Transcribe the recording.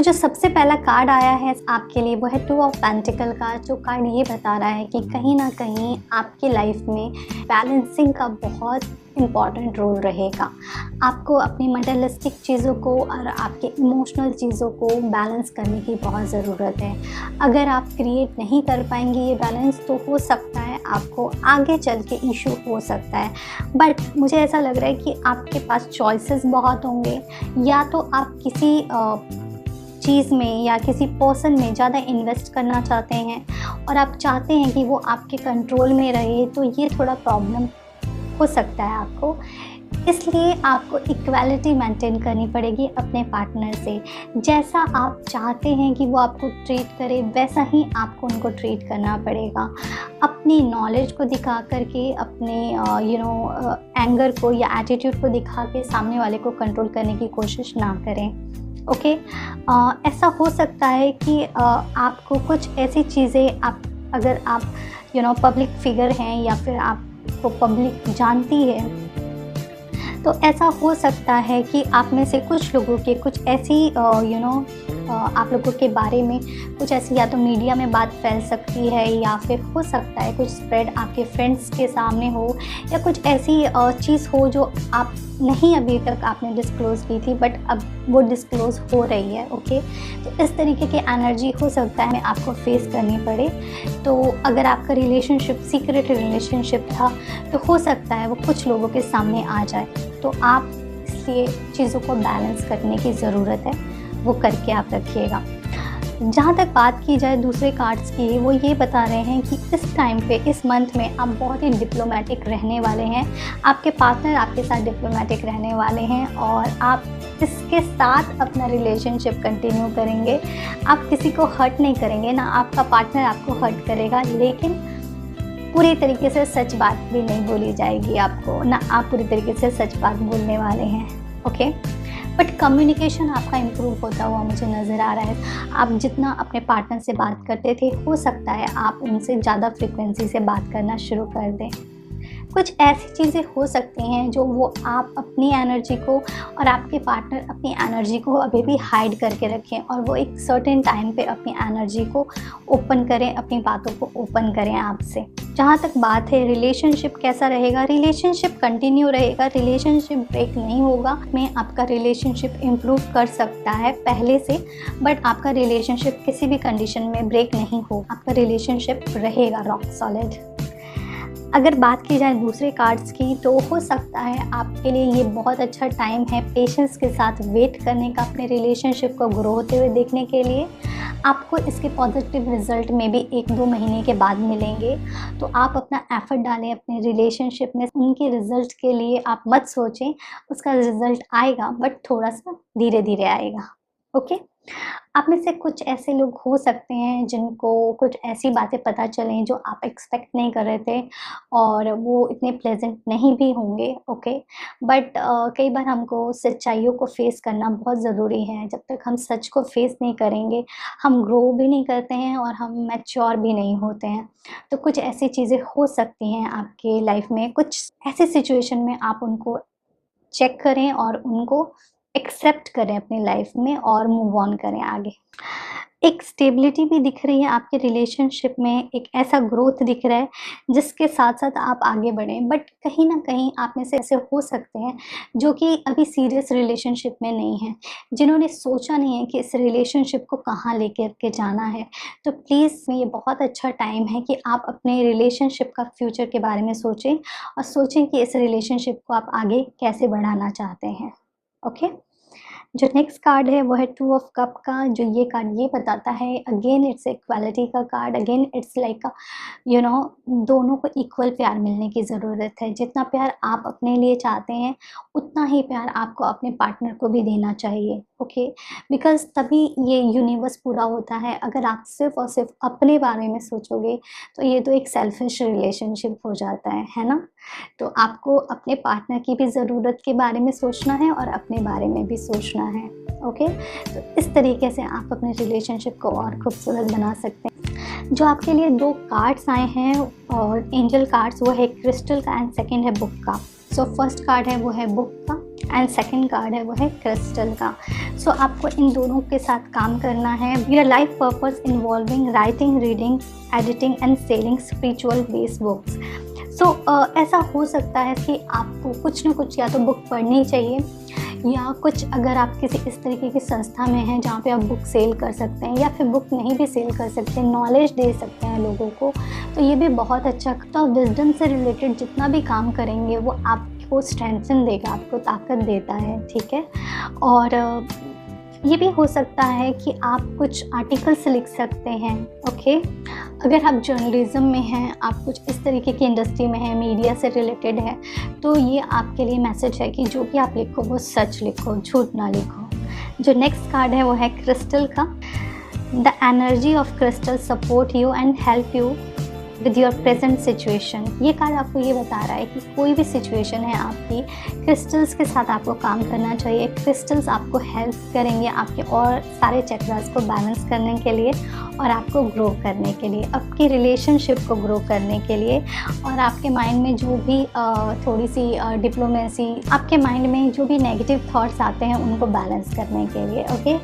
जो सबसे पहला कार्ड आया है आपके लिए वो है 2 ऑफ पेंटिकल का, जो कार्ड ये बता रहा है कि कहीं ना कहीं आपकी लाइफ में बैलेंसिंग का बहुत इम्पॉर्टेंट रोल रहेगा। आपको अपनी मटेरियलिस्टिक चीज़ों को और आपके इमोशनल चीज़ों को बैलेंस करने की बहुत ज़रूरत है। अगर आप क्रिएट नहीं कर पाएंगे ये बैलेंस, तो हो सकता है आपको आगे चल के इशू हो सकता है। बट मुझे ऐसा लग रहा है कि आपके पास चॉइसेस बहुत होंगे। या तो आप किसी चीज़ में या किसी पर्सन में ज़्यादा इन्वेस्ट करना चाहते हैं और आप चाहते हैं कि वो आपके कंट्रोल में रहे, तो ये थोड़ा प्रॉब्लम हो सकता है आपको। इसलिए आपको इक्वालिटी मेंटेन करनी पड़ेगी अपने पार्टनर से। जैसा आप चाहते हैं कि वो आपको ट्रीट करे, वैसा ही आपको उनको ट्रीट करना पड़ेगा। अपनी नॉलेज को दिखा करके, अपने एंगर को या एटीट्यूड को दिखा के सामने वाले को कंट्रोल करने की कोशिश ना करें। ओके, ऐसा हो सकता है कि आपको कुछ ऐसी चीज़ें, अगर आप पब्लिक फिगर हैं या फिर आपको पब्लिक जानती है, तो ऐसा हो सकता है कि आप में से कुछ लोगों के कुछ ऐसी आप लोगों के बारे में कुछ ऐसी या तो मीडिया में बात फैल सकती है, या फिर हो सकता है कुछ स्प्रेड आपके फ्रेंड्स के सामने हो, या कुछ ऐसी चीज़ हो जो आप नहीं अभी तक आपने डिस्क्लोज़ की थी, बट अब वो डिस्क्लोज़ हो रही है। ओके, तो इस तरीके की एनर्जी हो सकता है आपको फेस करनी पड़े। तो अगर आपका रिलेशनशिप सीक्रेट रिलेशनशिप था, तो हो सकता है वो कुछ लोगों के सामने आ जाए। तो आप इसलिए चीज़ों को बैलेंस करने की ज़रूरत है, वो करके आप रखिएगा। जहाँ तक बात की जाए दूसरे कार्ड्स की, वो ये बता रहे हैं कि इस टाइम पे, इस मंथ में आप बहुत ही डिप्लोमेटिक रहने वाले हैं। आपके पार्टनर आपके साथ डिप्लोमेटिक रहने वाले हैं और आप इसके साथ अपना रिलेशनशिप कंटिन्यू करेंगे। आप किसी को हर्ट नहीं करेंगे, ना आपका पार्टनर आपको हर्ट करेगा, लेकिन पूरी तरीके से सच बात भी नहीं बोली जाएगी आपको, ना आप पूरी तरीके से सच बात बोलने वाले हैं। ओके, बट कम्युनिकेशन आपका इम्प्रूव होता हुआ मुझे नज़र आ रहा है। आप जितना अपने पार्टनर से बात करते थे, हो सकता है आप उनसे ज़्यादा फ्रिक्वेंसी से बात करना शुरू कर दें। कुछ ऐसी चीज़ें हो सकती हैं जो वो आप अपनी एनर्जी को और आपके पार्टनर अपनी एनर्जी को अभी भी हाइड करके रखें, और वो एक सर्टेन टाइम पे अपनी एनर्जी को ओपन करें, अपनी बातों को ओपन करें आपसे। जहाँ तक बात है रिलेशनशिप कैसा रहेगा, रिलेशनशिप कंटिन्यू रहेगा, रिलेशनशिप ब्रेक नहीं होगा। में आपका रिलेशनशिप इम्प्रूव कर सकता है पहले से, बट आपका रिलेशनशिप किसी भी कंडीशन में ब्रेक नहीं हो, आपका रिलेशनशिप रहेगा रॉक सॉलिड। अगर बात की जाए दूसरे कार्ड्स की, तो हो सकता है आपके लिए ये बहुत अच्छा टाइम है पेशेंस के साथ वेट करने का, अपने रिलेशनशिप को ग्रो होते हुए देखने के लिए। आपको इसके पॉजिटिव रिजल्ट में भी 1-2 महीने के बाद मिलेंगे। तो आप अपना एफर्ट डालें अपने रिलेशनशिप में। उनके रिज़ल्ट के लिए आप मत सोचें, उसका रिज़ल्ट आएगा, बट थोड़ा सा धीरे धीरे आएगा। ओके, आप में से कुछ ऐसे लोग हो सकते हैं जिनको कुछ ऐसी बातें पता चलें जो आप एक्सपेक्ट नहीं कर रहे थे, और वो इतने प्लेजेंट नहीं भी होंगे। ओके, बट कई बार हमको सच्चाइयों को फेस करना बहुत ज़रूरी है। जब तक हम सच को फेस नहीं करेंगे, हम ग्रो भी नहीं करते हैं और हम मैच्योर भी नहीं होते हैं। तो कुछ ऐसी चीज़ें हो सकती हैं आपके लाइफ में, कुछ ऐसे सिचुएशन में आप उनको चेक करें और उनको एक्सेप्ट करें अपनी लाइफ में और मूव ऑन करें आगे। एक स्टेबिलिटी भी दिख रही है आपके रिलेशनशिप में, एक ऐसा ग्रोथ दिख रहा है जिसके साथ-साथ आप आगे बढ़ें। बट कहीं न कहीं आप में से ऐसे हो सकते हैं जो कि अभी सीरियस रिलेशनशिप में नहीं हैं, जिन्होंने सोचा नहीं है कि इस रिलेशनशिप को कहाँ लेकर के जाना है। तो प्लीज़ ये बहुत अच्छा टाइम है कि आप अपने रिलेशनशिप का फ्यूचर के बारे में सोचें, और सोचें कि इस रिलेशनशिप को आप आगे कैसे बढ़ाना चाहते हैं। ओके, जो नेक्स्ट कार्ड है वो है 2 ऑफ कप का। जो ये कार्ड ये बताता है, अगेन इट्स इक्वालिटी का कार्ड। अगेन इट्स लाइक दोनों को इक्वल प्यार मिलने की ज़रूरत है। जितना प्यार आप अपने लिए चाहते हैं, उतना ही प्यार आपको अपने पार्टनर को भी देना चाहिए। ओके, बिकॉज़ तभी ये यूनिवर्स पूरा होता है। अगर आप सिर्फ़ और सिर्फ अपने बारे में सोचोगे, तो ये तो एक सेल्फिश रिलेशनशिप हो जाता है ना? तो आपको अपने पार्टनर की भी ज़रूरत के बारे में सोचना है और अपने बारे में भी सोचना है। ओके, तो इस तरीके से आप अपने रिलेशनशिप को और खूबसूरत बना सकते हैं। जो आपके लिए 2 कार्ड्स आए हैं और एंजल कार्ड्स, वो है क्रिस्टल का एंड सेकंड है बुक का। सो फर्स्ट कार्ड है वो है बुक का, एंड सेकंड कार्ड है वो है क्रिस्टल का। सो आपको इन दोनों के साथ काम करना है। Your life purpose involving writing, reading, editing and selling spiritual based books. So ऐसा हो सकता है कि आपको कुछ ना कुछ या तो बुक पढ़नी चाहिए, या कुछ अगर आप किसी इस तरीके की संस्था में हैं जहाँ पे आप बुक सेल कर सकते हैं, या फिर बुक नहीं भी सेल कर सकते, नॉलेज दे सकते हैं लोगों को, तो ये भी बहुत अच्छा। तो विजडम से रिलेटेड जितना भी काम करेंगे वो आपको स्ट्रेंथन देगा, आपको ताकत देता है, ठीक है। और ये भी हो सकता है कि आप कुछ आर्टिकल्स लिख सकते हैं, ओके। अगर आप जर्नलिज्म में हैं, आप कुछ इस तरीके की इंडस्ट्री में हैं, मीडिया से रिलेटेड है, तो ये आपके लिए मैसेज है कि जो भी आप लिखो वो सच लिखो, झूठ ना लिखो। जो नेक्स्ट कार्ड है वो है क्रिस्टल का। The energy of crystal support you and help you with your present situation. ये कार्ड आपको ये बता रहा है कि कोई भी सिचुएशन है आपकी, क्रिस्टल्स के साथ आपको काम करना चाहिए। क्रिस्टल्स आपको हेल्प करेंगे आपके और सारे चक्रास को बैलेंस करने के लिए, और आपको ग्रो करने के लिए, आपकी रिलेशनशिप को ग्रो करने के लिए, और आपके माइंड में जो भी थोड़ी सी डिप्लोमेसी, आपके माइंड में जो भी नेगेटिव थॉट्स आते हैं उनको बैलेंस करने के लिए, ओके।